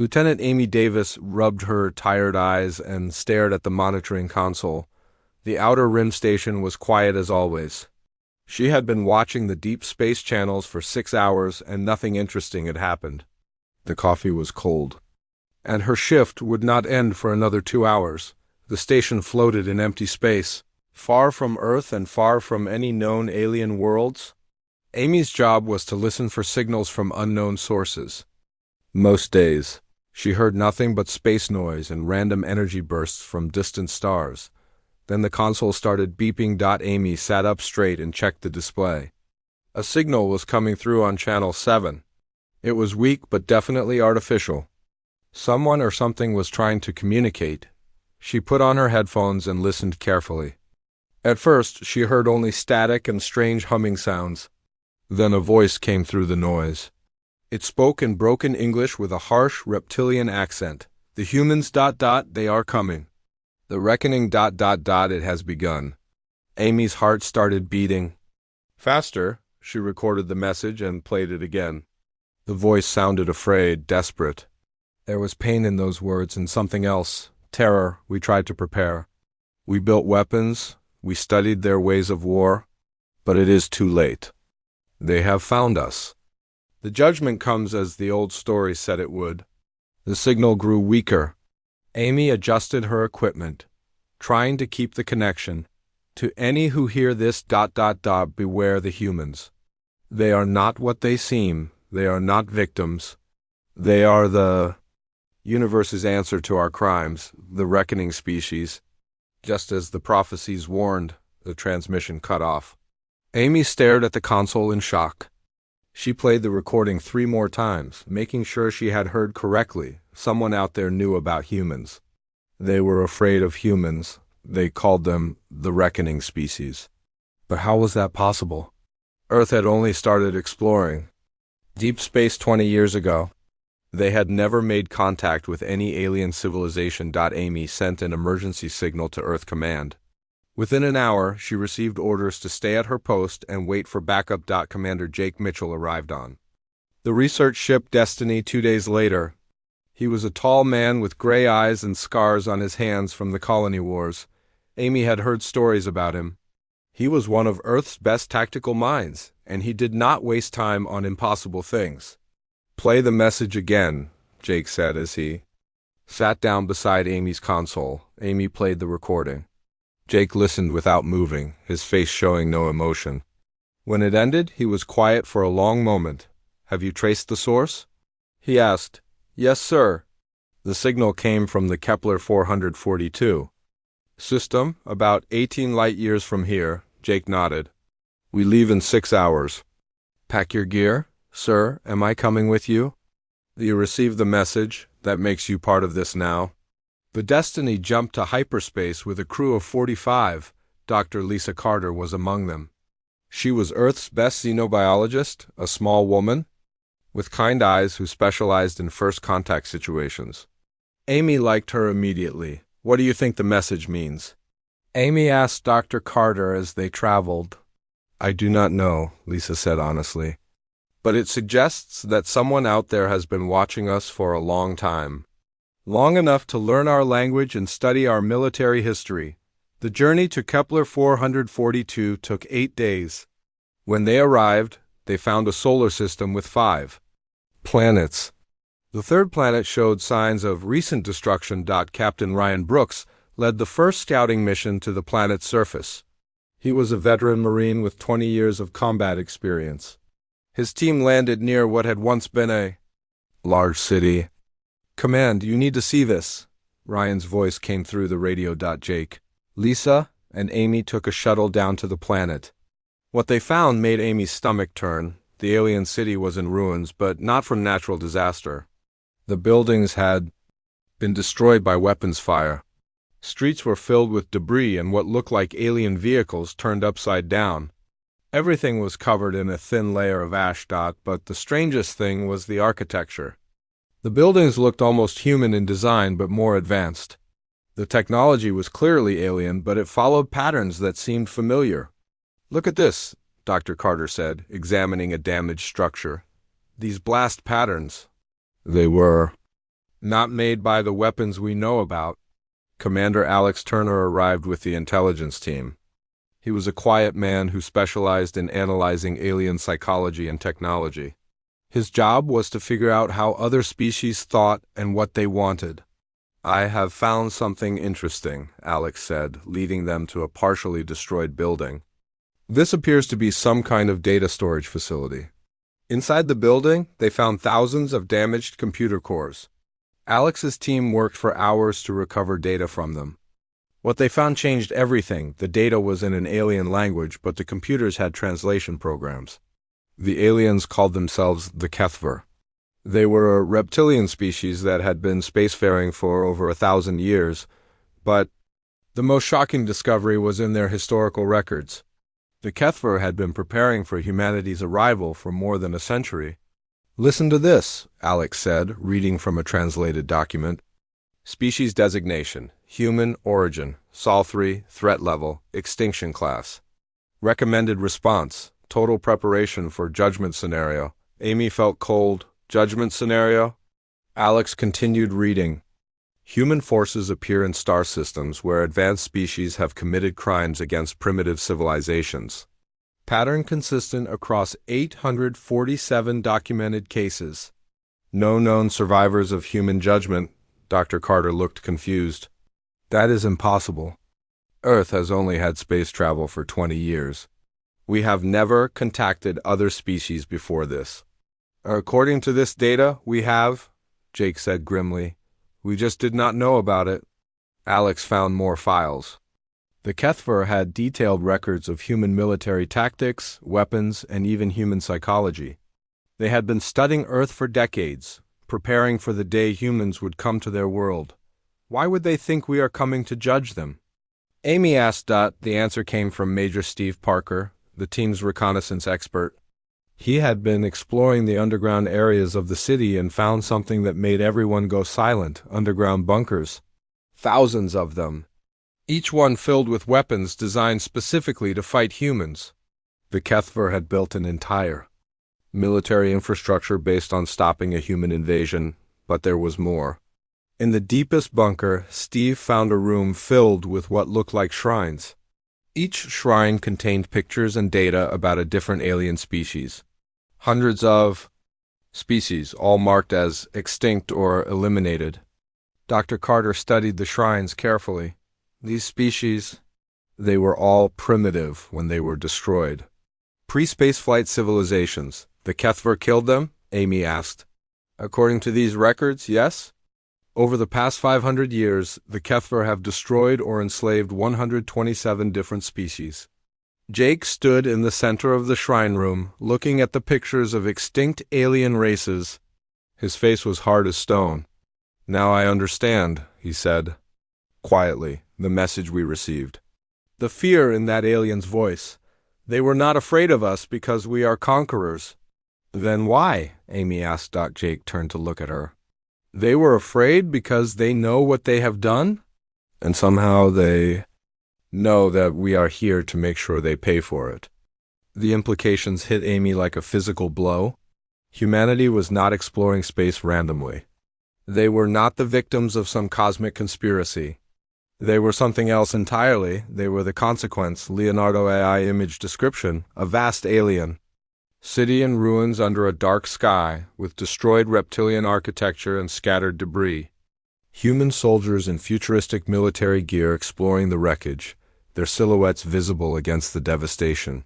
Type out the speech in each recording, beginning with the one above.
Lieutenant Amy Davis rubbed her tired eyes and stared at the monitoring console. The outer rim station was quiet as always. She had been watching the deep space channels for 6 hours and nothing interesting had happened. The coffee was cold. And her shift would not end for another 2 hours. The station floated in empty space, far from Earth and far from any known alien worlds. Amy's job was to listen for signals from unknown sources. Most days, she heard nothing but space noise and random energy bursts from distant stars. Then the console started beeping. Amy sat up straight and checked the display. A signal was coming through on channel 7. It was weak but definitely artificial. Someone or something was trying to communicate. She put on her headphones and listened carefully. At first, she heard only static and strange humming sounds. Then a voice came through the noise. It spoke in broken English with a harsh reptilian accent. The humans... they are coming. The reckoning... it has begun. Amy's heart started beating. Faster, she recorded the message and played it again. The voice sounded afraid, desperate. There was pain in those words and something else. Terror. We tried to prepare. We built weapons. We studied their ways of war. But it is too late. They have found us. The judgment comes as the old story said it would. The signal grew weaker. Amy adjusted her equipment, trying to keep the connection. To any who hear this... beware the humans. They are not what they seem. They are not victims. They are the universe's answer to our crimes, the reckoning species. Just as the prophecies warned, the transmission cut off. Amy stared at the console in shock. She played the recording 3 more times, making sure she had heard correctly. Someone out there knew about humans. They were afraid of humans. They called them the reckoning species. But how was that possible? Earth had only started exploring. Deep space 20 years ago. They had never made contact with any alien civilization. Amy sent an emergency signal to Earth Command. Within an hour, she received orders to stay at her post and wait for backup. Commander Jake Mitchell arrived on the research ship Destiny 2 days later. He was a tall man with gray eyes and scars on his hands from the colony wars. Amy had heard stories about him. He was one of Earth's best tactical minds, and he did not waste time on impossible things. Play the message again, Jake said as he sat down beside Amy's console. Amy played the recording. Jake listened without moving, his face showing no emotion. When it ended, he was quiet for a long moment. Have you traced the source? He asked. Yes, sir. The signal came from the Kepler 442 system, about 18 light-years from here. Jake nodded. We leave in 6 hours. Pack your gear? Sir, am I coming with you? You received the message. That makes you part of this now. The Destiny jumped to hyperspace with a crew of 45. Dr. Lisa Carter was among them. She was Earth's best xenobiologist, a small woman with kind eyes who specialized in first contact situations. Amy liked her immediately. What do you think the message means? Amy asked Dr. Carter as they traveled. I do not know, Lisa said honestly. But it suggests that someone out there has been watching us for a long time. Long enough to learn our language and study our military history. The journey to Kepler 442 took 8 days. When they arrived, they found a solar system with 5 planets. The third planet showed signs of recent destruction. Captain Ryan Brooks led the first scouting mission to the planet's surface. He was a veteran Marine with 20 years of combat experience. His team landed near what had once been a large city. Command, you need to see this. Ryan's voice came through the radio. Jake, Lisa, and Amy took a shuttle down to the planet. What they found made Amy's stomach turn. The alien city was in ruins, but not from natural disaster. The buildings had been destroyed by weapons fire. Streets were filled with debris and what looked like alien vehicles turned upside down. Everything was covered in a thin layer of ash. But the strangest thing was the architecture. The buildings looked almost human in design, but more advanced. The technology was clearly alien, but it followed patterns that seemed familiar. Look at this, Dr. Carter said, examining a damaged structure. These blast patterns. They were Not made by the weapons we know about. Commander Alex Turner arrived with the intelligence team. He was a quiet man who specialized in analyzing alien psychology and technology. His job was to figure out how other species thought and what they wanted. "I have found something interesting," Alex said, leading them to a partially destroyed building. This appears to be some kind of data storage facility. Inside the building, they found thousands of damaged computer cores. Alex's team worked for hours to recover data from them. What they found changed everything. The data was in an alien language, but the computers had translation programs. The aliens called themselves the HFY. They were a reptilian species that had been spacefaring for over 1,000 years, but the most shocking discovery was in their historical records. The HFY had been preparing for humanity's arrival for more than a century. "Listen to this," Alex said, reading from a translated document. "Species designation, human origin, Sol 3, threat level, extinction class. Recommended response, total preparation for judgment scenario. Amy felt cold. Judgment scenario?" Alex continued reading. "Human forces appear in star systems where advanced species have committed crimes against primitive civilizations. Pattern consistent across 847 documented cases. No known survivors of human judgment." Dr. Carter looked confused. "That is impossible. Earth has only had space travel for 20 years. We have never contacted other species before this." "According to this data, we have," Jake said grimly. "We just did not know about it." Alex found more files. The HFY had detailed records of human military tactics, weapons, and even human psychology. They had been studying Earth for decades, preparing for the day humans would come to their world. Why would they think we are coming to judge them? Amy asked. The answer came from Major Steve Parker, the team's reconnaissance expert. He had been exploring the underground areas of the city and found something that made everyone go silent: underground bunkers. Thousands of them. Each one filled with weapons designed specifically to fight humans. The HFY had built an entire military infrastructure based on stopping a human invasion, but there was more. In the deepest bunker, Steve found a room filled with what looked like shrines. Each shrine contained pictures and data about a different alien species. Hundreds of species, all marked as extinct or eliminated. Dr. Carter studied the shrines carefully. These species, they were all primitive when they were destroyed. Pre-spaceflight civilizations. The HFY killed them? Amy asked. According to these records, yes. Over the past 500 years, the HFY have destroyed or enslaved 127 different species. Jake stood in the center of the shrine room, looking at the pictures of extinct alien races. His face was hard as stone. "Now I understand," he said, quietly, "the message we received. The fear in that alien's voice. They were not afraid of us because we are conquerors." "Then why?" Amy asked. Jake turned to look at her. "They were afraid because they know what they have done, and somehow they know that we are here to make sure they pay for it." The implications hit Amy like a physical blow. Humanity was not exploring space randomly. They were not the victims of some cosmic conspiracy. They were something else entirely. They were the consequence. Leonardo AI image description: a vast alien. City in ruins under a dark sky, with destroyed reptilian architecture and scattered debris. Human soldiers in futuristic military gear exploring the wreckage, their silhouettes visible against the devastation.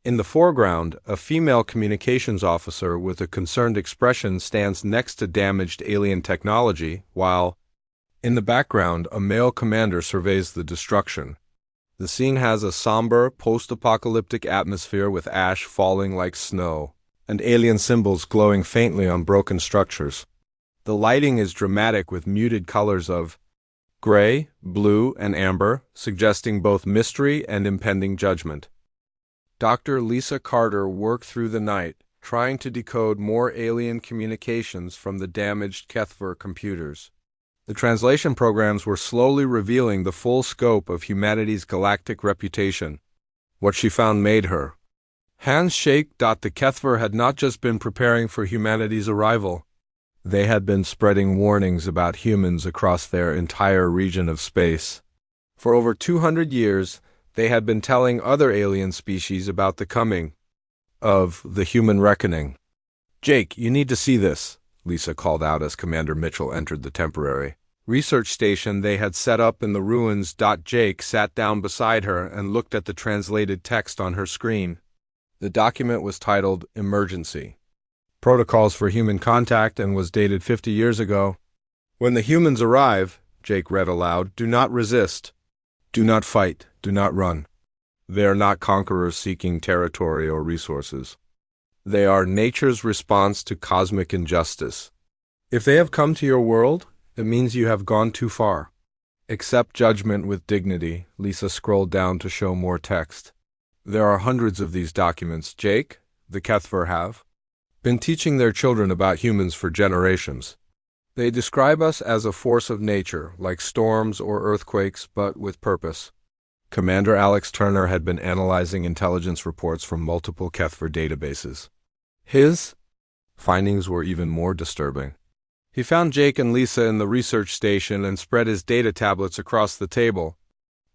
In the foreground, a female communications officer with a concerned expression stands next to damaged alien technology, while, in the background, a male commander surveys the destruction. The scene has a somber, post-apocalyptic atmosphere with ash falling like snow, and alien symbols glowing faintly on broken structures. The lighting is dramatic with muted colors of gray, blue, and amber, suggesting both mystery and impending judgment. Dr. Lisa Carter worked through the night, trying to decode more alien communications from the damaged HFY computers. The translation programs were slowly revealing the full scope of humanity's galactic reputation. What she found made her hands shake. The HFY had not just been preparing for humanity's arrival. They had been spreading warnings about humans across their entire region of space. For over 200 years, they had been telling other alien species about the coming of the human reckoning. "Jake, you need to see this," Lisa called out as Commander Mitchell entered the temporary research station they had set up in the ruins. Jake sat down beside her and looked at the translated text on her screen. The document was titled Emergency Protocols for Human Contact and was dated 50 years ago. "When the humans arrive," Jake read aloud, "do not resist. Do not fight. Do not run. They are not conquerors seeking territory or resources. They are nature's response to cosmic injustice. If they have come to your world, it means you have gone too far. Accept judgment with dignity." Lisa scrolled down to show more text. "There are hundreds of these documents, Jake. The HFY have been teaching their children about humans for generations. They describe us as a force of nature, like storms or earthquakes, but with purpose." Commander Alex Turner had been analyzing intelligence reports from multiple HFY databases. His findings were even more disturbing. He found Jake and Lisa in the research station and spread his data tablets across the table.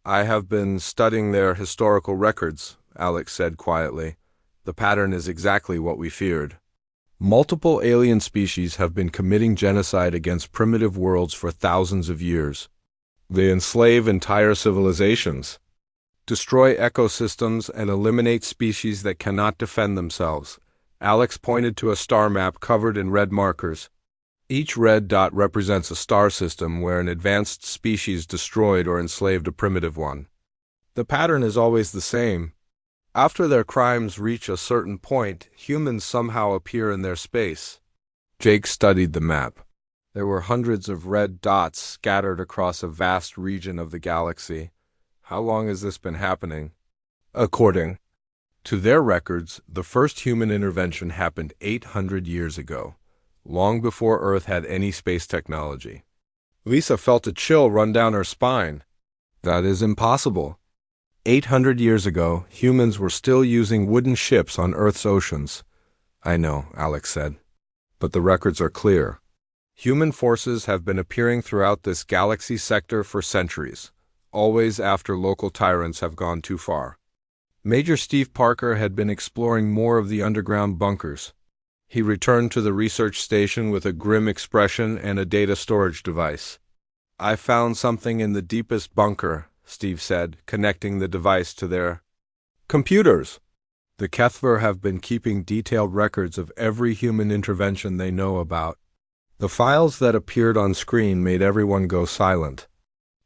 "I have been studying their historical records," Alex said quietly. "The pattern is exactly what we feared. Multiple alien species have been committing genocide against primitive worlds for thousands of years. They enslave entire civilizations, destroy ecosystems, and eliminate species that cannot defend themselves." Alex pointed to a star map covered in red markers. Each red dot represents a star system where an advanced species destroyed or enslaved a primitive one. "The pattern is always the same. After their crimes reach a certain point, humans somehow appear in their space." Jake studied the map. There were hundreds of red dots scattered across a vast region of the galaxy. "How long has this been happening?" "According to their records, the first human intervention happened 800 years ago, long before Earth had any space technology." Lisa felt a chill run down her spine. "That is impossible. 800 years ago, humans were still using wooden ships on Earth's oceans." "I know," Alex said, "but the records are clear. Human forces have been appearing throughout this galaxy sector for centuries, always after local tyrants have gone too far." Major Steve Parker had been exploring more of the underground bunkers. He returned to the research station with a grim expression and a data storage device. "I found something in the deepest bunker," Steve said, connecting the device to their computers. "The HFY have been keeping detailed records of every human intervention they know about." The files that appeared on screen made everyone go silent.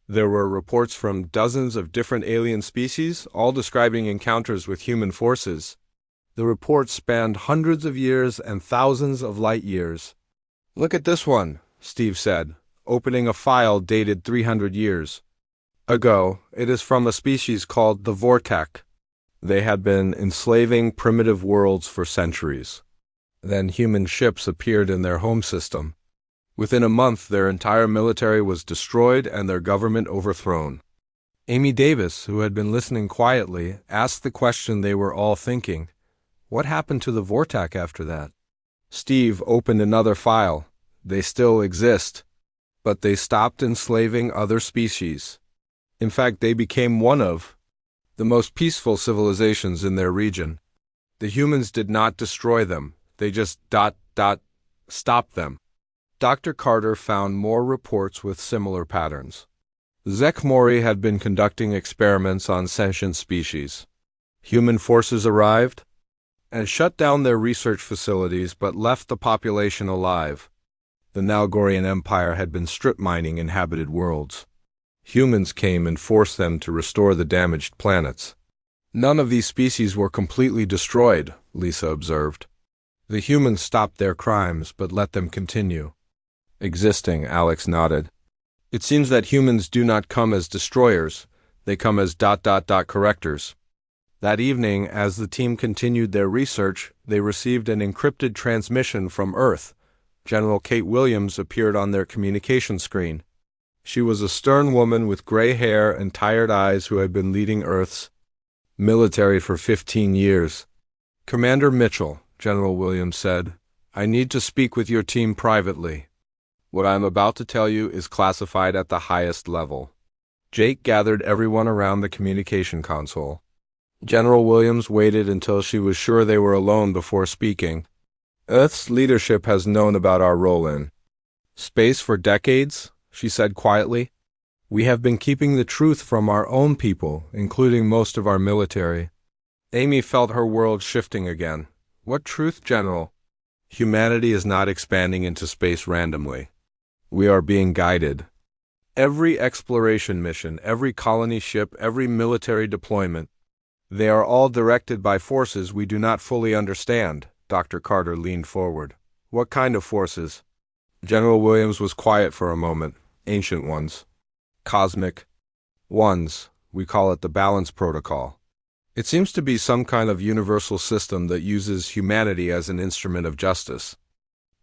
There were reports from dozens of different alien species, all describing encounters with human forces. The reports spanned hundreds of years and thousands of light years. "Look at this one," Steve said, opening a file dated 300 years ago. "It is from a species called the Vortak. They had been enslaving primitive worlds for centuries. Then human ships appeared in their home system. Within a month, their entire military was destroyed and their government overthrown." Amy Davis, who had been listening quietly, asked the question they were all thinking. What happened to the Vortak after that? Steve opened another file. "They still exist, but they stopped enslaving other species. In fact, they became one of the most peaceful civilizations in their region. The humans did not destroy them. They just stopped them." Dr. Carter found more reports with similar patterns. Zek Mori had been conducting experiments on sentient species. Human forces arrived and shut down their research facilities but left the population alive. The Nalgorian Empire had been strip mining inhabited worlds. Humans came and forced them to restore the damaged planets. "None of these species were completely destroyed," Lisa observed. "The humans stopped their crimes but let them continue existing," Alex nodded. "It seems that humans do not come as destroyers, they come as correctors." That evening, as the team continued their research, they received an encrypted transmission from Earth. General Kate Williams appeared on their communication screen. She was a stern woman with gray hair and tired eyes who had been leading Earth's military for 15 years. "Commander Mitchell," General Williams said, I need to speak with your team privately. What I am about to tell you is classified at the highest level. Jake gathered everyone around the communication console. General Williams waited until she was sure they were alone before speaking. Earth's leadership has known about our role in space for decades, she said quietly. We have been keeping the truth from our own people, including most of our military. Amy felt her world shifting again. What truth, General? Humanity is not expanding into space randomly. We are being guided. Every exploration mission, every colony ship, every military deployment, they are all directed by forces we do not fully understand. Dr. Carter leaned forward. What kind of forces? General Williams was quiet for a moment. Ancient ones. Cosmic ones. We call it the balance protocol. It seems to be some kind of universal system that uses humanity as an instrument of justice.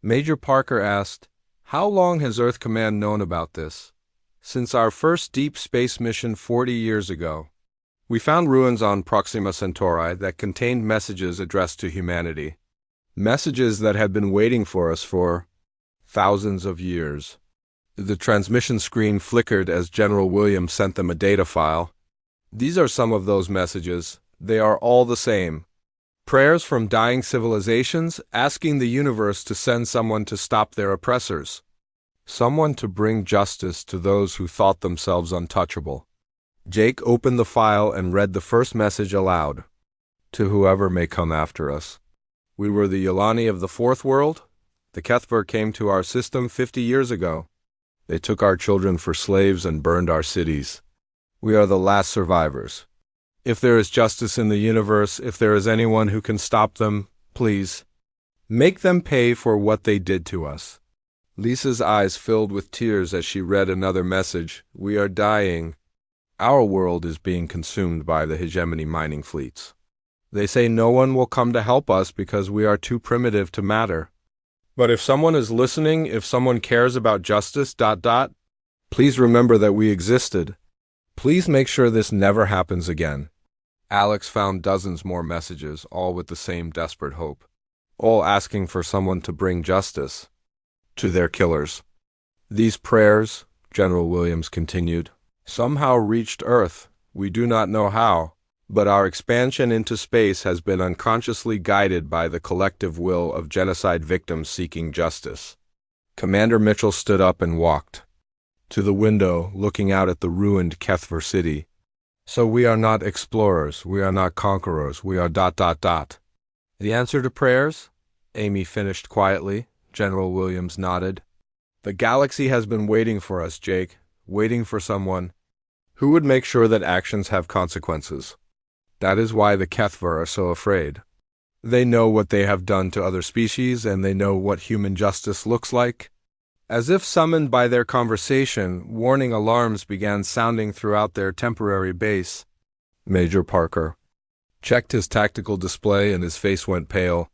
Major Parker asked, "How long has Earth Command known about this?" "Since our first deep space mission 40 years ago. We found ruins on Proxima Centauri that contained messages addressed to humanity. Messages that had been waiting for us for thousands of years." The transmission screen flickered as General Williams sent them a data file. "These are some of those messages. They are all the same. Prayers from dying civilizations asking the universe to send someone to stop their oppressors. Someone to bring justice to those who thought themselves untouchable." Jake opened the file and read the first message aloud. "To whoever may come after us. We were the Yolani of the Fourth World. The Kethver came to our system 50 years ago. They took our children for slaves and burned our cities. We are the last survivors. If there is justice in the universe, if there is anyone who can stop them, please, make them pay for what they did to us." Lisa's eyes filled with tears as she read another message. "We are dying. Our world is being consumed by the hegemony mining fleets. They say no one will come to help us because we are too primitive to matter. But if someone is listening, if someone cares about justice, please remember that we existed. Please make sure this never happens again." Alex found dozens more messages, all with the same desperate hope. All asking for someone to bring justice to their killers. "These prayers," General Williams continued, "somehow reached Earth. We do not know how. But our expansion into space has been unconsciously guided by the collective will of genocide victims seeking justice." Commander Mitchell stood up and walked to the window, looking out at the ruined Kethver city. "So we are not explorers, we are not conquerors, we are ... The answer to prayers?" Amy finished quietly. General Williams nodded. "The galaxy has been waiting for us, Jake, waiting for someone who would make sure that actions have consequences. That is why the Kethver are so afraid. They know what they have done to other species, and they know what human justice looks like." As if summoned by their conversation, warning alarms began sounding throughout their temporary base. Major Parker checked his tactical display and his face went pale.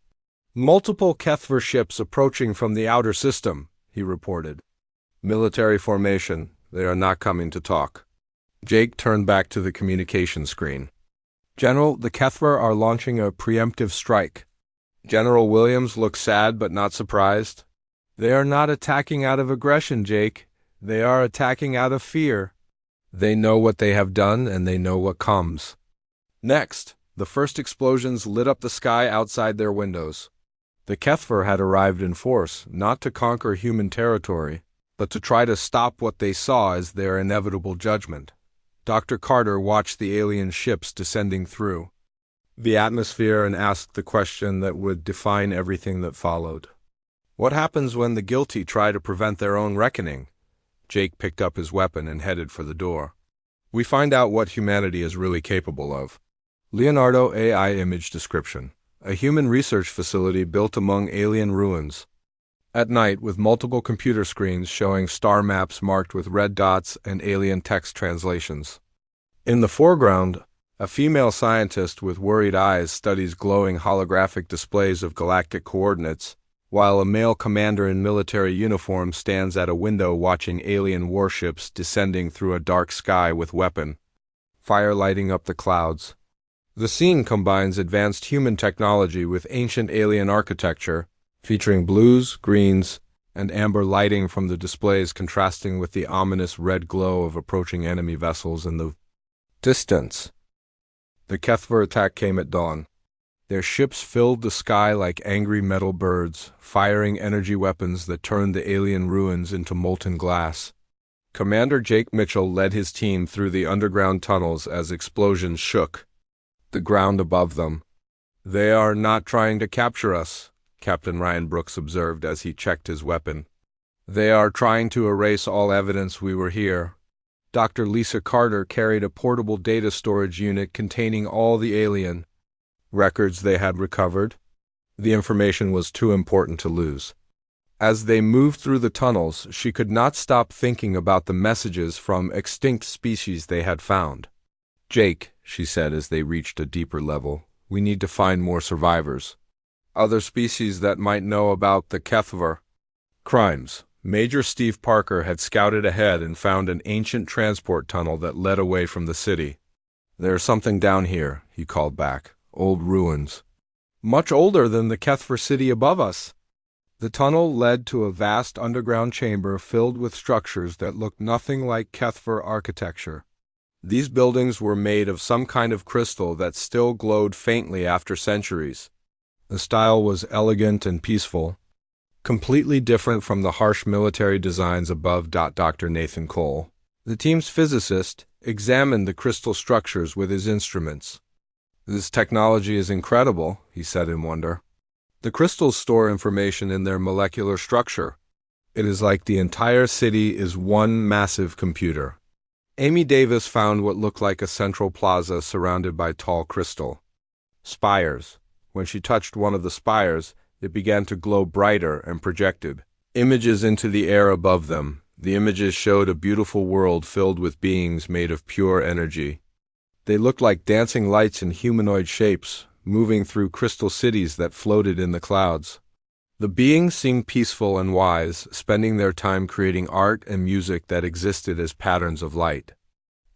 "Multiple Kethver ships approaching from the outer system," he reported. "Military formation. They are not coming to talk." Jake turned back to the communication screen. "General, the Kethver are launching a preemptive strike." General Williams looked sad but not surprised. "They are not attacking out of aggression, Jake. They are attacking out of fear. They know what they have done and they know what comes." Next, the first explosions lit up the sky outside their windows. The Kethver had arrived in force, not to conquer human territory, but to try to stop what they saw as their inevitable judgment. Dr. Carter watched the alien ships descending through the atmosphere and asked the question that would define everything that followed. What happens when the guilty try to prevent their own reckoning? Jake picked up his weapon and headed for the door. We find out what humanity is really capable of. Leonardo AI image description. A human research facility built among alien ruins. At night, with multiple computer screens showing star maps marked with red dots and alien text translations. In the foreground, a female scientist with worried eyes studies glowing holographic displays of galactic coordinates, while a male commander in military uniform stands at a window watching alien warships descending through a dark sky with weapon fire lighting up the clouds. The scene combines advanced human technology with ancient alien architecture, featuring blues, greens, and amber lighting from the displays contrasting with the ominous red glow of approaching enemy vessels in the distance. The Kethver attack came at dawn. Their ships filled the sky like angry metal birds, firing energy weapons that turned the alien ruins into molten glass. Commander Jake Mitchell led his team through the underground tunnels as explosions shook the ground above them. "They are not trying to capture us," Captain Ryan Brooks observed as he checked his weapon. "They are trying to erase all evidence we were here." Dr. Lisa Carter carried a portable data storage unit containing all the alien records they had recovered. The information was too important to lose. As they moved through the tunnels, she could not stop thinking about the messages from extinct species they had found. "Jake," she said as they reached a deeper level, "we need to find more survivors. Other species that might know about the Kethver crimes." Major Steve Parker had scouted ahead and found an ancient transport tunnel that led away from the city. "There's something down here," he called back. "Old ruins. Much older than the Kethver city above us." The tunnel led to a vast underground chamber filled with structures that looked nothing like Kethver architecture. These buildings were made of some kind of crystal that still glowed faintly after centuries. The style was elegant and peaceful, completely different from the harsh military designs above. Dr. Nathan Cole, the team's physicist, examined the crystal structures with his instruments. "This technology is incredible," he said in wonder. "The crystals store information in their molecular structure. It is like the entire city is one massive computer." Amy Davis found what looked like a central plaza surrounded by tall crystal spires. When she touched one of the spires, it began to glow brighter and projected images into the air above them. The images showed a beautiful world filled with beings made of pure energy. They looked like dancing lights in humanoid shapes, moving through crystal cities that floated in the clouds. The beings seemed peaceful and wise, spending their time creating art and music that existed as patterns of light.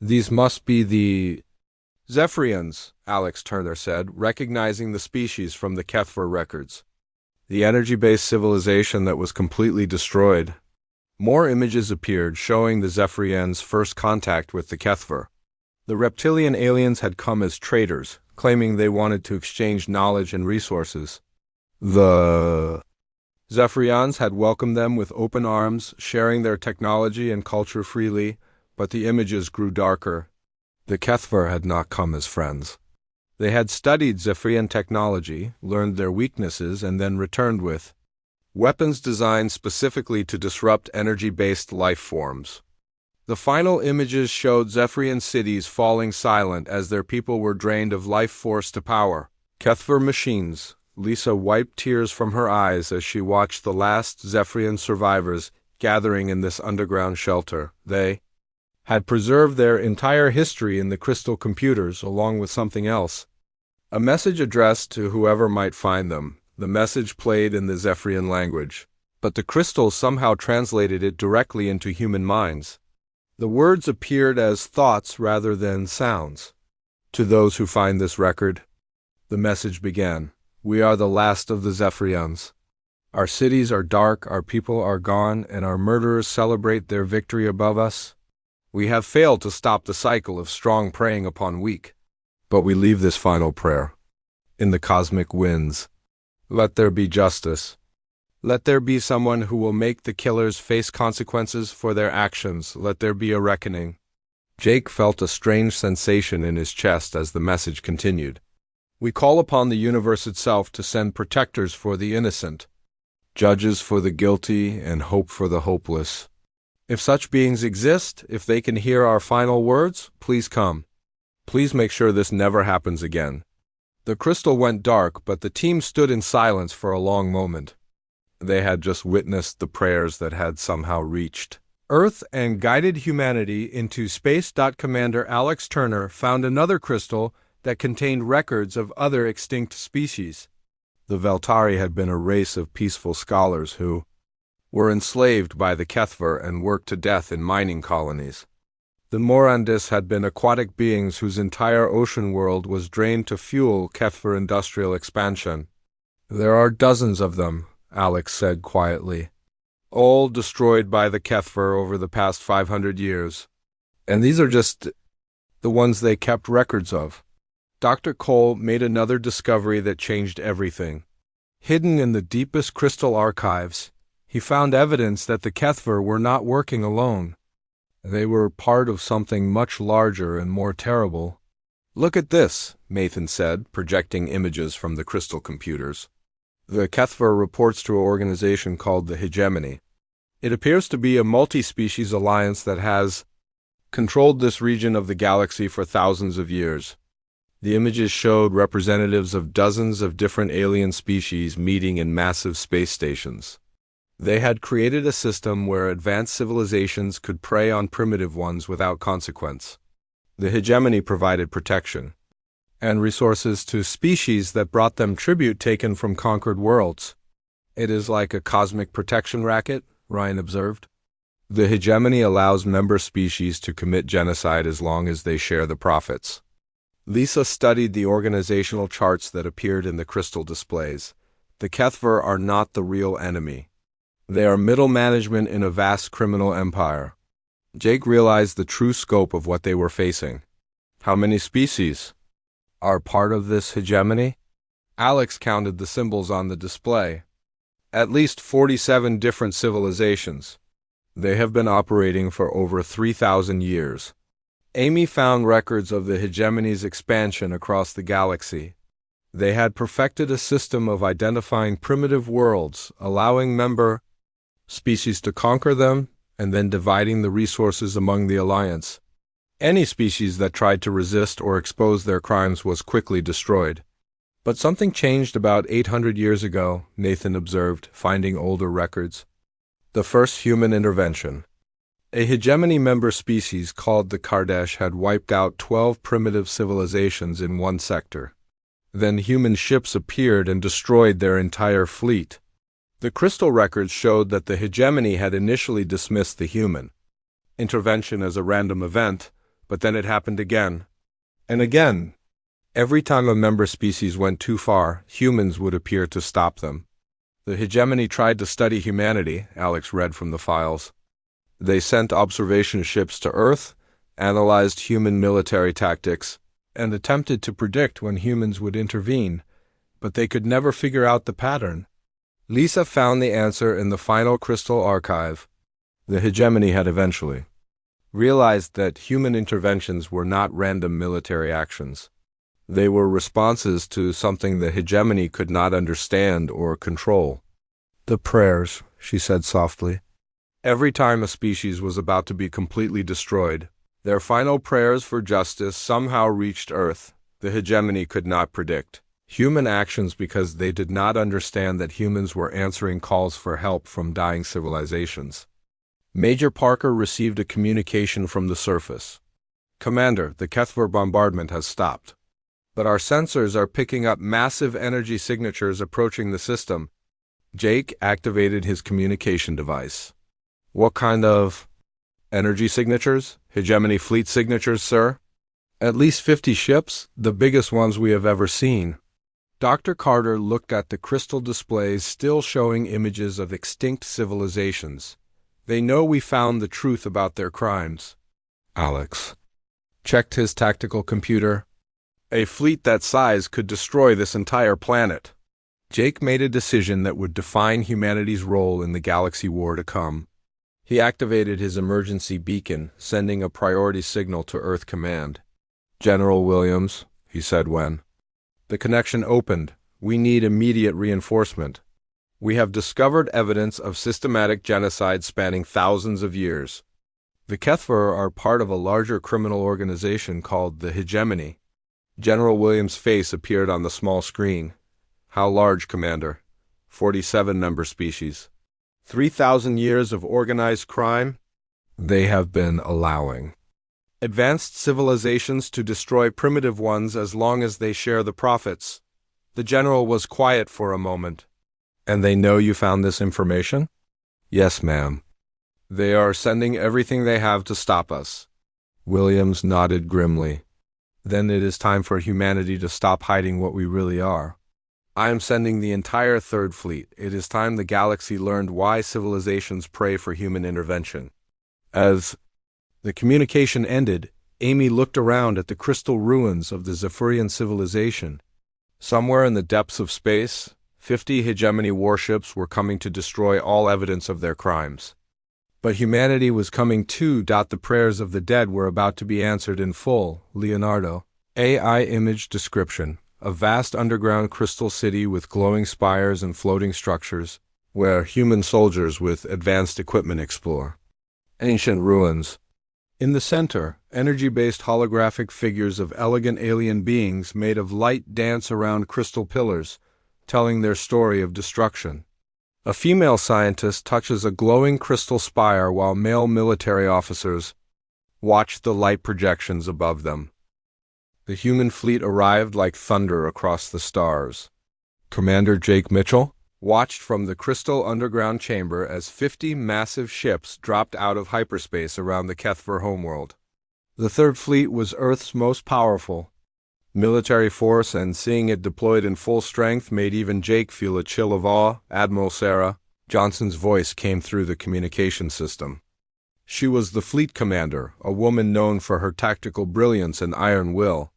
"These must be the Zephyrians," Alex Turner said, recognizing the species from the Kethver records. "The energy-based civilization that was completely destroyed." More images appeared, showing the Zephyrians' first contact with the Kethver. The reptilian aliens had come as traders, claiming they wanted to exchange knowledge and resources. The Zephyrians had welcomed them with open arms, sharing their technology and culture freely, but the images grew darker. The Kethver had not come as friends. They had studied Zephyrian technology, learned their weaknesses, and then returned with weapons designed specifically to disrupt energy-based life forms. The final images showed Zephyrian cities falling silent as their people were drained of life force to power. Kethver machines. Lisa wiped tears from her eyes as she watched the last Zephyrian survivors gathering in this underground shelter. They had preserved their entire history in the crystal computers, along with something else. A message addressed to whoever might find them. The message played in the Zephyrian language, but the crystals somehow translated it directly into human minds. The words appeared as thoughts rather than sounds. "To those who find this record," the message began, "we are the last of the Zephyrians. Our cities are dark, our people are gone, and our murderers celebrate their victory above us. We have failed to stop the cycle of strong preying upon weak. But we leave this final prayer in the cosmic winds. Let there be justice. Let there be someone who will make the killers face consequences for their actions. Let there be a reckoning." Jake felt a strange sensation in his chest as the message continued. "We call upon the universe itself to send protectors for the innocent, judges for the guilty, and hope for the hopeless. If such beings exist, if they can hear our final words, please come. Please make sure this never happens again." The crystal went dark, but the team stood in silence for a long moment. They had just witnessed the prayers that had somehow reached Earth and guided humanity into space. Commander Alex Turner found another crystal that contained records of other extinct species. The Veltari had been a race of peaceful scholars who were enslaved by the Kethver and worked to death in mining colonies. The Morandis had been aquatic beings whose entire ocean world was drained to fuel Kethver industrial expansion. "There are dozens of them," Alex said quietly. All destroyed by the Kethver over the past 500 years. And these are just the ones they kept records of. Dr. Cole made another discovery that changed everything. Hidden in the deepest crystal archives, he found evidence that the Kethver were not working alone. They were part of something much larger and more terrible. Look at this, Nathan said, projecting images from the crystal computers. The Kethver reports to an organization called the Hegemony. It appears to be a multi-species alliance that has controlled this region of the galaxy for thousands of years. The images showed representatives of dozens of different alien species meeting in massive space stations. They had created a system where advanced civilizations could prey on primitive ones without consequence. The hegemony provided protection and resources to species that brought them tribute taken from conquered worlds. It is like a cosmic protection racket, Ryan observed. The hegemony allows member species to commit genocide as long as they share the profits. Lisa studied the organizational charts that appeared in the crystal displays. The Kethver are not the real enemy. They are middle management in a vast criminal empire. Jake realized the true scope of what they were facing. How many species are part of this hegemony? Alex counted the symbols on the display. At least 47 different civilizations. They have been operating for over 3,000 years. Amy found records of the hegemony's expansion across the galaxy. They had perfected a system of identifying primitive worlds, allowing member species to conquer them, and then dividing the resources among the alliance. Any species that tried to resist or expose their crimes was quickly destroyed. But something changed about 800 years ago, Nathan observed, finding older records. The first human intervention. A hegemony member species called the Kardesh had wiped out 12 primitive civilizations in one sector. Then human ships appeared and destroyed their entire fleet. The crystal records showed that the hegemony had initially dismissed the human intervention as a random event, but then it happened again and again. Every time a member species went too far, humans would appear to stop them. The hegemony tried to study humanity, Alex read from the files. They sent observation ships to Earth, analyzed human military tactics, and attempted to predict when humans would intervene, but they could never figure out the pattern. Lisa found the answer in the final crystal archive. The hegemony had eventually realized that human interventions were not random military actions. They were responses to something the hegemony could not understand or control. The prayers, she said softly. Every time a species was about to be completely destroyed, their final prayers for justice somehow reached Earth. The hegemony could not predict human actions because they did not understand that humans were answering calls for help from dying civilizations. Major Parker received a communication from the surface. Commander, the Kethver bombardment has stopped. But our sensors are picking up massive energy signatures approaching the system. Jake activated his communication device. What kind of energy signatures? Hegemony fleet signatures, sir? At least 50 ships, the biggest ones we have ever seen. Dr. Carter looked at the crystal displays still showing images of extinct civilizations. They know we found the truth about their crimes. Alex checked his tactical computer. A fleet that size could destroy this entire planet. Jake made a decision that would define humanity's role in the galaxy war to come. He activated his emergency beacon, sending a priority signal to Earth Command. General Williams, he said when the connection opened, we need immediate reinforcement. We have discovered evidence of systematic genocide spanning thousands of years. The Kethver are part of a larger criminal organization called the Hegemony. General Williams' face appeared on the small screen. How large, Commander? 47 member species. 3,000 years of organized crime? They have been allowing advanced civilizations to destroy primitive ones as long as they share the profits. The general was quiet for a moment. And they know you found this information? Yes, ma'am. They are sending everything they have to stop us. Williams nodded grimly. Then it is time for humanity to stop hiding what we really are. I am sending the entire Third Fleet. It is time the galaxy learned why civilizations pray for human intervention. As the communication ended, Amy looked around at the crystal ruins of the Zephyrian civilization. Somewhere in the depths of space, 50 hegemony warships were coming to destroy all evidence of their crimes. But humanity was coming too. The prayers of the dead were about to be answered in full. Leonardo. AI image description. A vast underground crystal city with glowing spires and floating structures, where human soldiers with advanced equipment explore. Ancient ruins. In the center, energy-based holographic figures of elegant alien beings made of light dance around crystal pillars, telling their story of destruction. A female scientist touches a glowing crystal spire while male military officers watch the light projections above them. The human fleet arrived like thunder across the stars. Commander Jake Mitchell watched from the crystal underground chamber as 50 massive ships dropped out of hyperspace around the Kethver homeworld. The Third Fleet was Earth's most powerful military force, and seeing it deployed in full strength made even Jake feel a chill of awe. Admiral Sarah Johnson's voice came through the communication system. She was the fleet commander, a woman known for her tactical brilliance and iron will.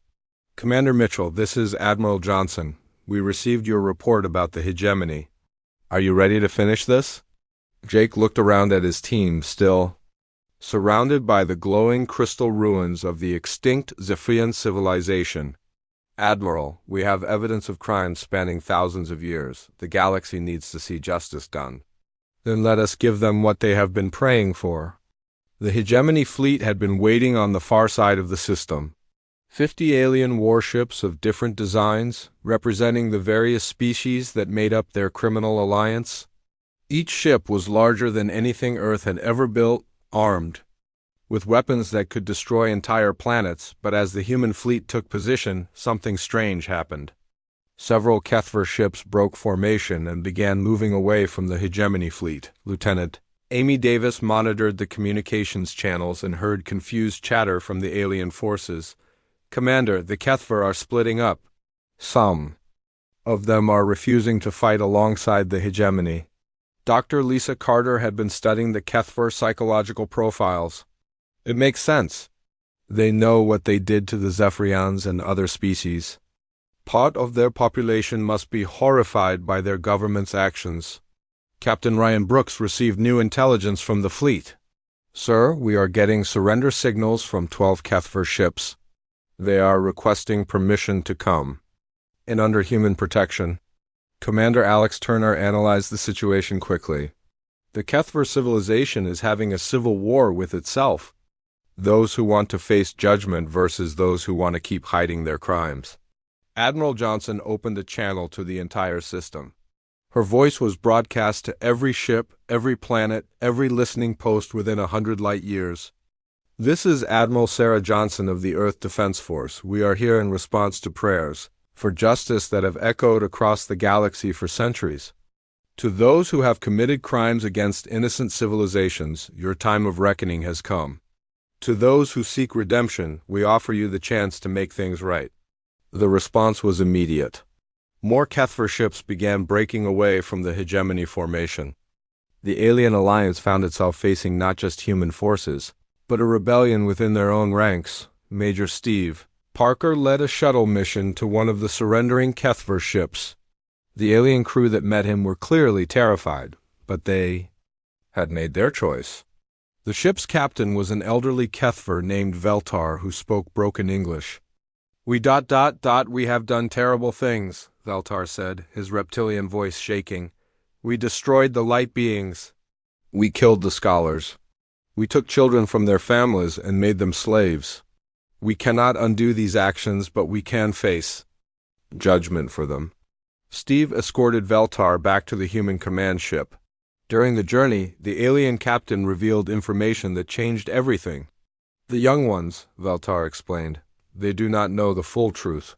Commander Mitchell, this is Admiral Johnson. We received your report about the hegemony. Are you ready to finish this? Jake looked around at his team, still surrounded by the glowing crystal ruins of the extinct Zephyrian civilization. Admiral, we have evidence of crimes spanning thousands of years. The galaxy needs to see justice done. Then let us give them what they have been praying for. The hegemony fleet had been waiting on the far side of the system. 50 alien warships of different designs, representing the various species that made up their criminal alliance. Each ship was larger than anything Earth had ever built, armed with weapons that could destroy entire planets, but as the human fleet took position, something strange happened. Several Kethver ships broke formation and began moving away from the hegemony fleet. Lieutenant Amy Davis monitored the communications channels and heard confused chatter from the alien forces. Commander, the Kethver are splitting up. Some of them are refusing to fight alongside the hegemony. Dr. Lisa Carter had been studying the Kethver psychological profiles. It makes sense. They know what they did to the Zephyrians and other species. Part of their population must be horrified by their government's actions. Captain Ryan Brooks received new intelligence from the fleet. Sir, we are getting surrender signals from 12 Kethver ships. They are requesting permission to come. And under human protection. Commander Alex Turner analyzed the situation quickly. The Kethver civilization is having a civil war with itself. Those who want to face judgment versus those who want to keep hiding their crimes. Admiral Johnson opened a channel to the entire system. Her voice was broadcast to every ship, every planet, every listening post within 100 light years. This is Admiral Sarah Johnson of the Earth Defense Force. We are here in response to prayers for justice that have echoed across the galaxy for centuries. To those who have committed crimes against innocent civilizations, your time of reckoning has come. To those who seek redemption, we offer you the chance to make things right. The response was immediate. More Kethver ships began breaking away from the hegemony formation. The alien alliance found itself facing not just human forces, but a rebellion within their own ranks. Major Steve Parker led a shuttle mission to one of the surrendering Kethver ships. The alien crew that met him were clearly terrified, but they had made their choice. The ship's captain was an elderly Kethver named Veltar who spoke broken English. We have done terrible things, Veltar said, his reptilian voice shaking. We destroyed the light beings. We killed the scholars. We took children from their families and made them slaves. We cannot undo these actions, but we can face judgment for them. Steve escorted Veltar back to the human command ship. During the journey, the alien captain revealed information that changed everything. The young ones, Veltar explained, they do not know the full truth.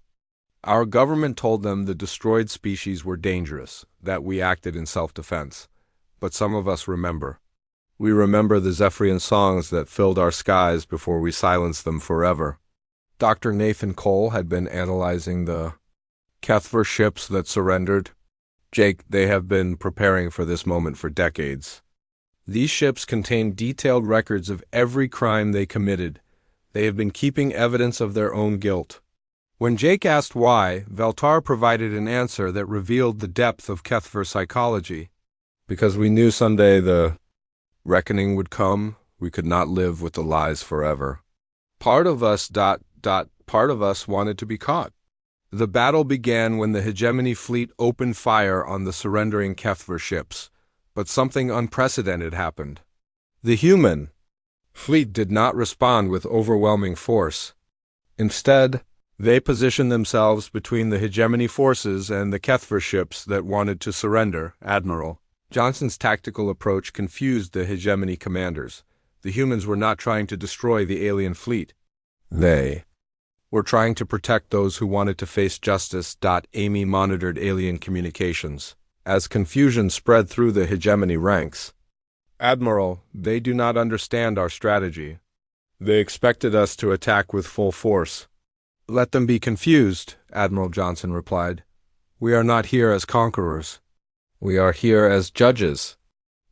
Our government told them the destroyed species were dangerous, that we acted in self-defense. But some of us remember. We remember the Zephyrian songs that filled our skies before we silenced them forever. Dr. Nathan Cole had been analyzing the Kethver ships that surrendered? Jake, they have been preparing for this moment for decades. These ships contain detailed records of every crime they committed. They have been keeping evidence of their own guilt. When Jake asked why, Veltar provided an answer that revealed the depth of Kethver psychology. Because we knew someday the reckoning would come, we could not live with the lies forever. Part of us wanted to be caught. The battle began when the Hegemony fleet opened fire on the surrendering Kethver ships, but something unprecedented happened. The human fleet did not respond with overwhelming force. Instead, they positioned themselves between the Hegemony forces and the Kethver ships that wanted to surrender. Admiral Johnson's tactical approach confused the Hegemony commanders. The humans were not trying to destroy the alien fleet. They were trying to protect those who wanted to face justice. Amy monitored alien communications. As confusion spread through the Hegemony ranks, Admiral, they do not understand our strategy. They expected us to attack with full force. Let them be confused, Admiral Johnson replied. We are not here as conquerors. We are here as judges.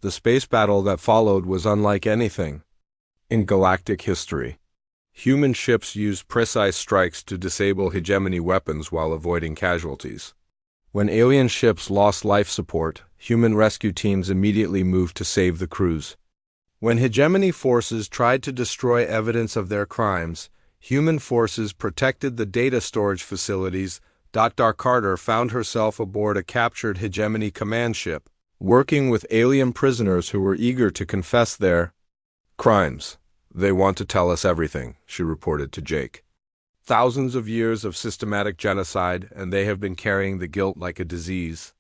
The space battle that followed was unlike anything in galactic history. Human ships used precise strikes to disable Hegemony weapons while avoiding casualties. When alien ships lost life support, human rescue teams immediately moved to save the crews. When Hegemony forces tried to destroy evidence of their crimes, human forces protected the data storage facilities. Dark Carter found herself aboard a captured Hegemony command ship, working with alien prisoners who were eager to confess their crimes. They want to tell us everything, she reported to Jake. Thousands of years of systematic genocide, and they have been carrying the guilt like a disease.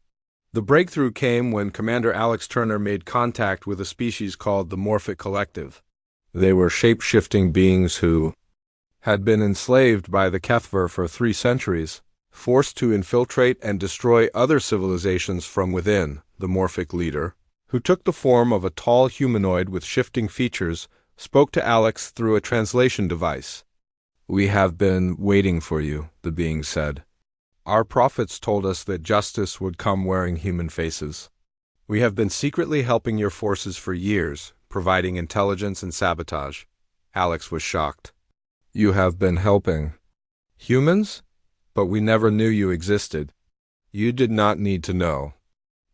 The breakthrough came when Commander Alex Turner made contact with a species called the Morphic Collective. They were shape-shifting beings who had been enslaved by the Kethver for 3 centuries, forced to infiltrate and destroy other civilizations from within. The Morphic leader, who took the form of a tall humanoid with shifting features, spoke to Alex through a translation device. We have been waiting for you, the being said. Our prophets told us that justice would come wearing human faces. We have been secretly helping your forces for years, providing intelligence and sabotage. Alex was shocked. You have been helping humans? But we never knew you existed. You did not need to know.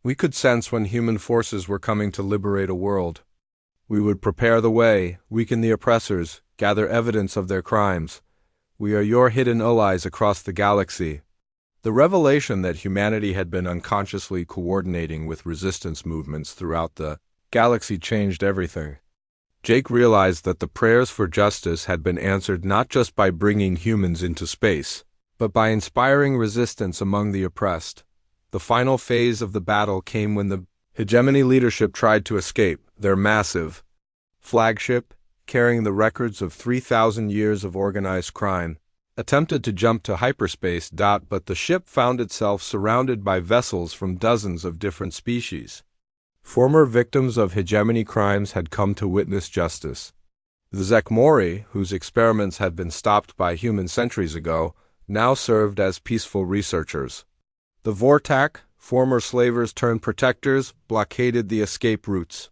We could sense when human forces were coming to liberate a world. We would prepare the way, weaken the oppressors, gather evidence of their crimes. We are your hidden allies across the galaxy. The revelation that humanity had been unconsciously coordinating with resistance movements throughout the galaxy changed everything. Jake realized that the prayers for justice had been answered not just by bringing humans into space, but by inspiring resistance among the oppressed. The final phase of the battle came when the Hegemony leadership tried to escape. Their massive flagship, carrying the records of 3,000 years of organized crime, attempted to jump to hyperspace. But the ship found itself surrounded by vessels from dozens of different species. Former victims of Hegemony crimes had come to witness justice. The Zekmori, whose experiments had been stopped by humans centuries ago, now served as peaceful researchers. The Vortak, former slavers turned protectors, blockaded the escape routes.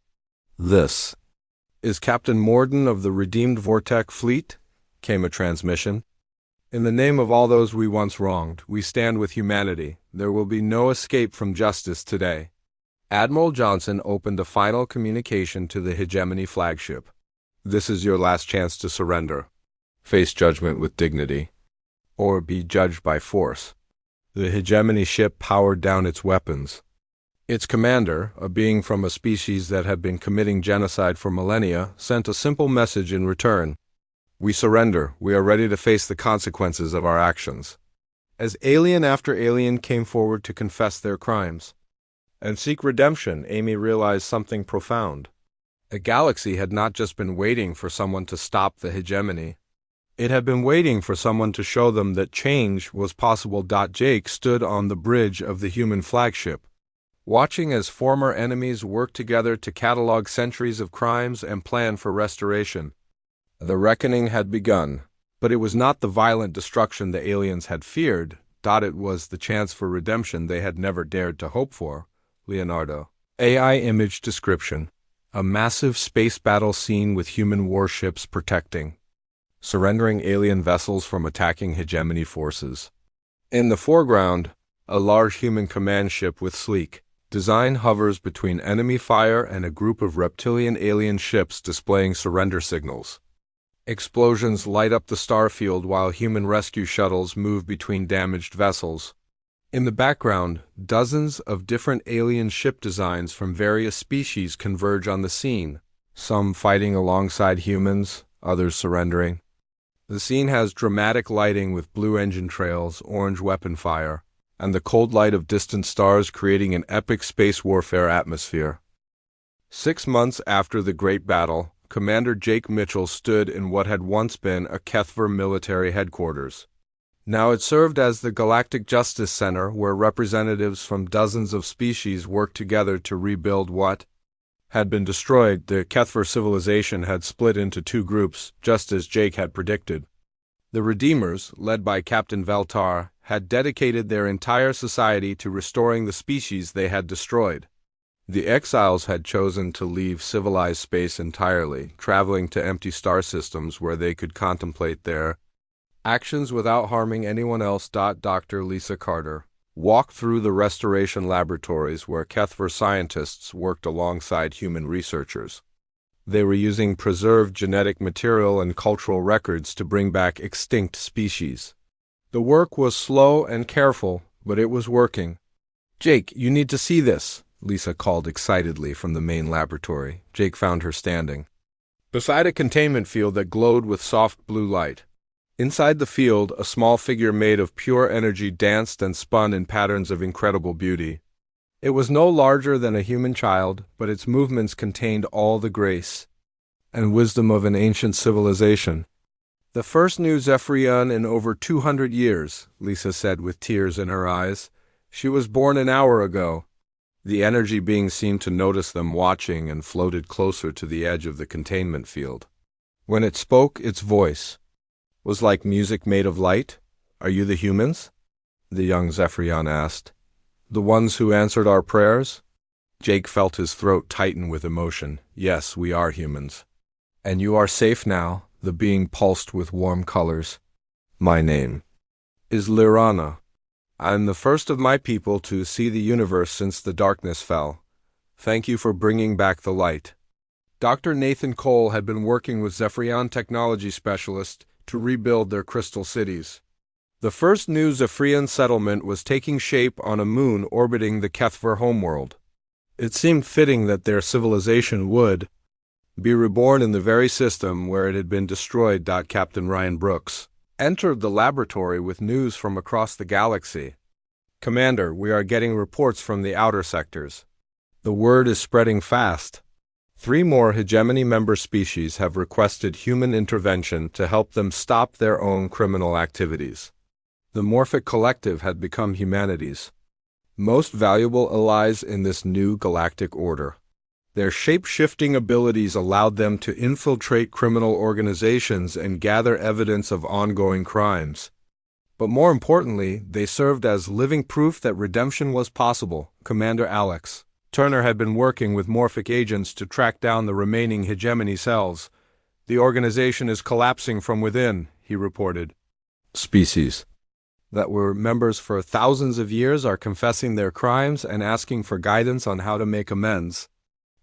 This is Captain Morden of the redeemed Vortak fleet, came a transmission. In the name of all those we once wronged, we stand with humanity. There will be no escape from justice today. Admiral Johnson opened a final communication to the Hegemony flagship. This is your last chance to surrender. Face judgment with dignity, or be judged by force. The Hegemony ship powered down its weapons. Its commander, a being from a species that had been committing genocide for millennia, sent a simple message in return. We surrender. We are ready to face the consequences of our actions. As alien after alien came forward to confess their crimes and seek redemption, Amy realized something profound. The galaxy had not just been waiting for someone to stop the Hegemony. It had been waiting for someone to show them that change was possible. Jake stood on the bridge of the human flagship, watching as former enemies worked together to catalog centuries of crimes and plan for restoration. The reckoning had begun, but it was not the violent destruction the aliens had feared. It was the chance for redemption they had never dared to hope for. Leonardo. AI image description. A massive space battle scene with human warships protecting, surrendering alien vessels from attacking hegemony forces. In the foreground, a large human command ship with sleek design hovers between enemy fire and a group of reptilian alien ships displaying surrender signals. Explosions light up the starfield while human rescue shuttles move between damaged vessels. In the background, dozens of different alien ship designs from various species converge on the scene, some fighting alongside humans, others surrendering. The scene has dramatic lighting with blue engine trails, orange weapon fire, and the cold light of distant stars creating an epic space warfare atmosphere. 6 months after the Great Battle, Commander Jake Mitchell stood in what had once been a HFY military headquarters. Now it served as the Galactic Justice Center, where representatives from dozens of species worked together to rebuild what had been destroyed. The HFY civilization had split into 2 groups, just as Jake had predicted. The Redeemers, led by Captain Veltar, had dedicated their entire society to restoring the species they had destroyed. The exiles had chosen to leave civilized space entirely, traveling to empty star systems where they could contemplate their actions without harming anyone else. Dr. Lisa Carter walked through the restoration laboratories where HFY scientists worked alongside human researchers. They were using preserved genetic material and cultural records to bring back extinct species. The work was slow and careful, but it was working. "Jake, you need to see this," Lisa called excitedly from the main laboratory. Jake found her standing beside a containment field that glowed with soft blue light. Inside the field, a small figure made of pure energy danced and spun in patterns of incredible beauty. It was no larger than a human child, but its movements contained all the grace and wisdom of an ancient civilization. "The first new Zephyrian in over 200 years, Lisa said with tears in her eyes. "She was born an hour ago." The energy being seemed to notice them watching and floated closer to the edge of the containment field. When it spoke, its voice was like music made of light. "Are you the humans?" the young Zephyrian asked. "The ones who answered our prayers?" Jake felt his throat tighten with emotion. "Yes, we are humans." "And you are safe now," the being pulsed with warm colors. "My name is Lirana. I am the first of my people to see the universe since the darkness fell. Thank you for bringing back the light." Dr. Nathan Cole had been working with Zephyrian technology specialists to rebuild their crystal cities. The first new Zephyrian settlement was taking shape on a moon orbiting the HFY homeworld. It seemed fitting that their civilization would be reborn in the very system where it had been destroyed. Captain Ryan Brooks entered the laboratory with news from across the galaxy. "Commander, we are getting reports from the outer sectors. The word is spreading fast. 3 more hegemony member species have requested human intervention to help them stop their own criminal activities." The Morphic Collective had become humanity's most valuable allies in this new galactic order. Their shape-shifting abilities allowed them to infiltrate criminal organizations and gather evidence of ongoing crimes. But more importantly, they served as living proof that redemption was possible. Commander Alex Turner had been working with Morphic agents to track down the remaining hegemony cells. "The organization is collapsing from within," he reported. "Species that were members for thousands of years are confessing their crimes and asking for guidance on how to make amends."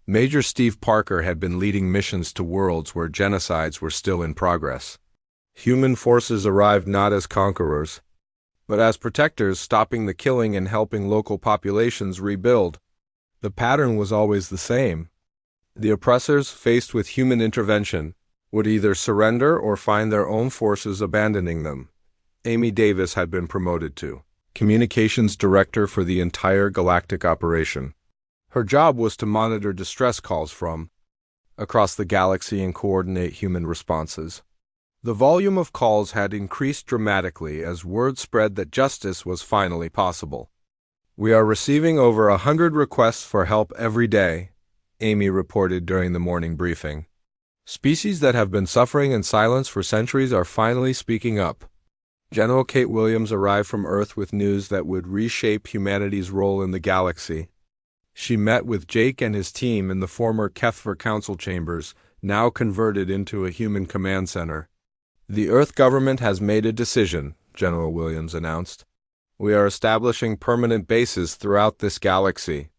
Major Steve Parker had been leading missions to worlds where genocides were still in progress. Human forces arrived not as conquerors, but as protectors, stopping the killing and helping local populations rebuild. The pattern was always the same. The oppressors, faced with human intervention, would either surrender or find their own forces abandoning them. Amy Davis had been promoted to communications director for the entire galactic operation. Her job was to monitor distress calls from across the galaxy and coordinate human responses. The volume of calls had increased dramatically as word spread that justice was finally possible. "We are receiving over 100 requests for help every day," Amy reported during the morning briefing. "Species that have been suffering in silence for centuries are finally speaking up." General Kate Williams arrived from Earth with news that would reshape humanity's role in the galaxy. She met with Jake and his team in the former Kethver Council chambers, now converted into a human command center. The Earth government has made a decision, General Williams announced. We are establishing permanent bases throughout this galaxy.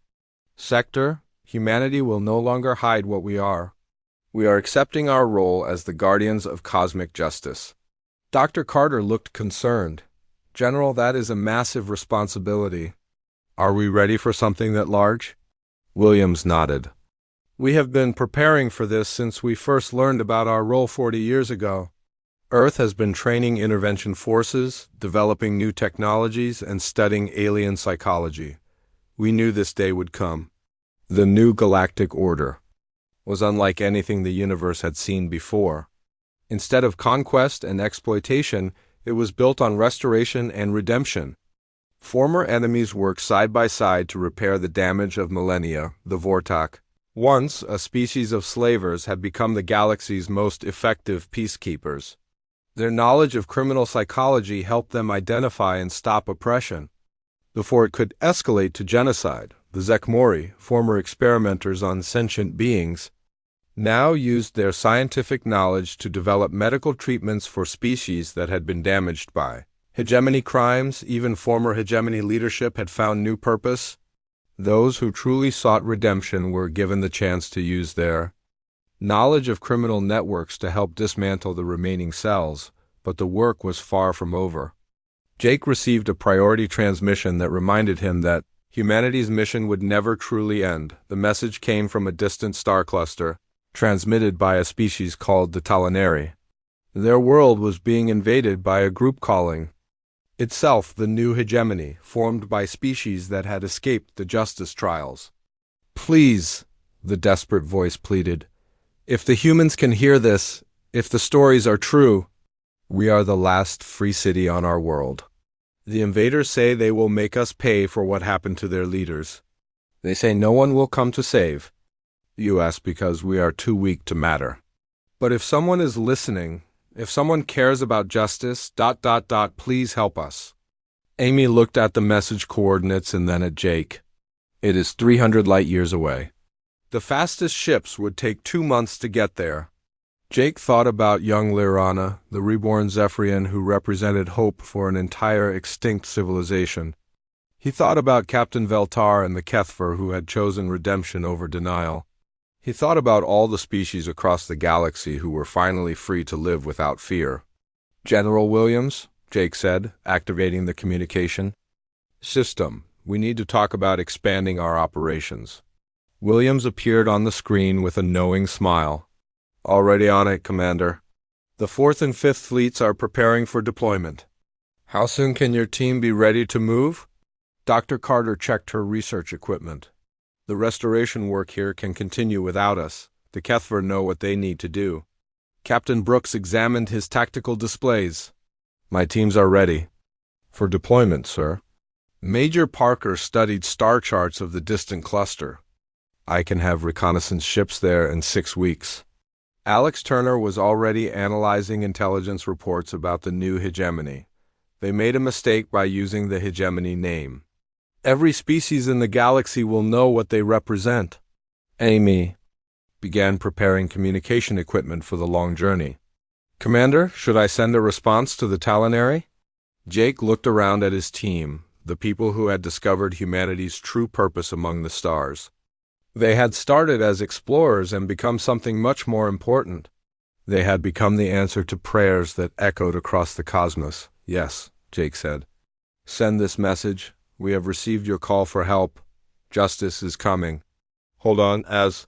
Sector, humanity will no longer hide what we are. We are accepting our role as the guardians of cosmic justice. Dr. Carter looked concerned. General, that is a massive responsibility. Are we ready for something that large? Williams nodded. We have been preparing for this since we first learned about our role 40 years ago. Earth has been training intervention forces, developing new technologies, and studying alien psychology. We knew this day would come. The new galactic order was unlike anything the universe had seen before. Instead of conquest and exploitation, it was built on restoration and redemption. Former enemies worked side by side to repair the damage of millennia, the Vortak. Once, a species of slavers had become the galaxy's most effective peacekeepers. Their knowledge of criminal psychology helped them identify and stop oppression. Before it could escalate to genocide, the Zekmori, former experimenters on sentient beings, now used their scientific knowledge to develop medical treatments for species that had been damaged by hegemony crimes. Even former hegemony leadership had found new purpose. Those who truly sought redemption were given the chance to use their knowledge of criminal networks to help dismantle the remaining cells, but the work was far from over. Jake received a priority transmission that reminded him that humanity's mission would never truly end. The message came from a distant star cluster, transmitted by a species called the Talaneri. Their world was being invaded by a group calling itself the New Hegemony, formed by species that had escaped the justice trials. Please, the desperate voice pleaded, if the humans can hear this, if the stories are true, we are the last free city on our world. The invaders say they will make us pay for what happened to their leaders. They say no one will come to save us because we are too weak to matter. But if someone is listening, if someone cares about justice, please help us. Amy looked at the message coordinates and then at Jake. It is 300 light years away. The fastest ships would take 2 months to get there. Jake thought about young Lyrana, the reborn Zephyrian who represented hope for an entire extinct civilization. He thought about Captain Veltar and the Kethver who had chosen redemption over denial. He thought about all the species across the galaxy who were finally free to live without fear. General Williams, Jake said, activating the communication system, we need to talk about expanding our operations. Williams appeared on the screen with a knowing smile. Already on it, Commander. The 4th and 5th fleets are preparing for deployment. How soon can your team be ready to move? Dr. Carter checked her research equipment. The restoration work here can continue without us. The Kethver know what they need to do. Captain Brooks examined his tactical displays. My teams are ready. For deployment, sir. Major Parker studied star charts of the distant cluster. I can have reconnaissance ships there in 6 weeks. Alex Turner was already analyzing intelligence reports about the new hegemony. They made a mistake by using the hegemony name. Every species in the galaxy will know what they represent. Amy began preparing communication equipment for the long journey. Commander, should I send a response to the Talaneri? Jake looked around at his team, the people who had discovered humanity's true purpose among the stars. They had started as explorers and become something much more important. They had become the answer to prayers that echoed across the cosmos. Yes, Jake said. Send this message. We have received your call for help. Justice is coming. Hold on, as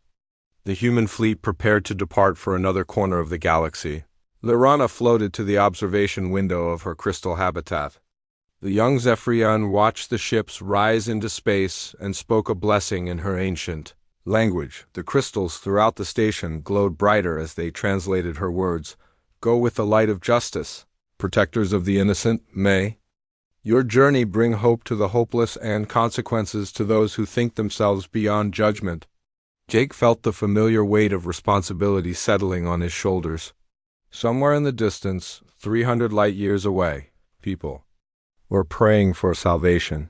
the human fleet prepared to depart for another corner of the galaxy. Lyrana floated to the observation window of her crystal habitat. The young Zephyrian watched the ships rise into space and spoke a blessing in her ancient language. The crystals throughout the station glowed brighter as they translated her words. Go with the light of justice, protectors of the innocent, may your journey bring hope to the hopeless and consequences to those who think themselves beyond judgment. Jake felt the familiar weight of responsibility settling on his shoulders. Somewhere in the distance, 300 light years away, people were praying for salvation.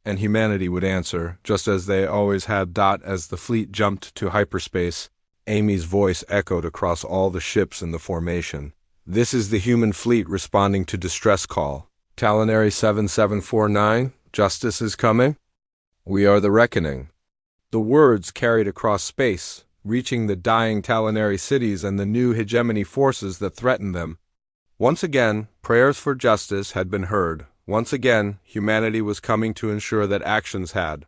And humanity would answer, just as they always had. As the fleet jumped to hyperspace, Amy's voice echoed across all the ships in the formation. This is the human fleet responding to distress call. Talinary 7749, justice is coming. We are the reckoning. The words carried across space, reaching the dying Talinary cities and the new hegemony forces that threatened them. Once again, prayers for justice had been heard. Once again, humanity was coming to ensure that actions had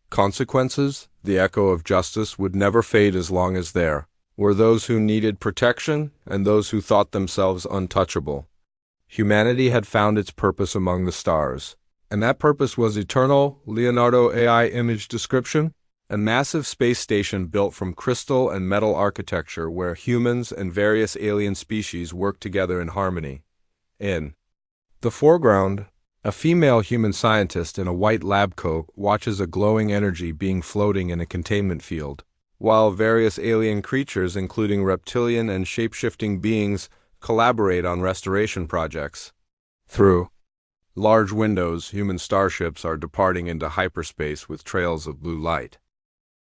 consequences. The echo of justice would never fade as long as there were those who needed protection and those who thought themselves untouchable. Humanity had found its purpose among the stars, and that purpose was eternal. Leonardo AI image description: a massive space station built from crystal and metal architecture where humans and various alien species work together in harmony. In the foreground, a female human scientist in a white lab coat watches a glowing energy being floating in a containment field, while various alien creatures, including reptilian and shape-shifting beings, collaborate on restoration projects. Through large windows, human starships are departing into hyperspace with trails of blue light.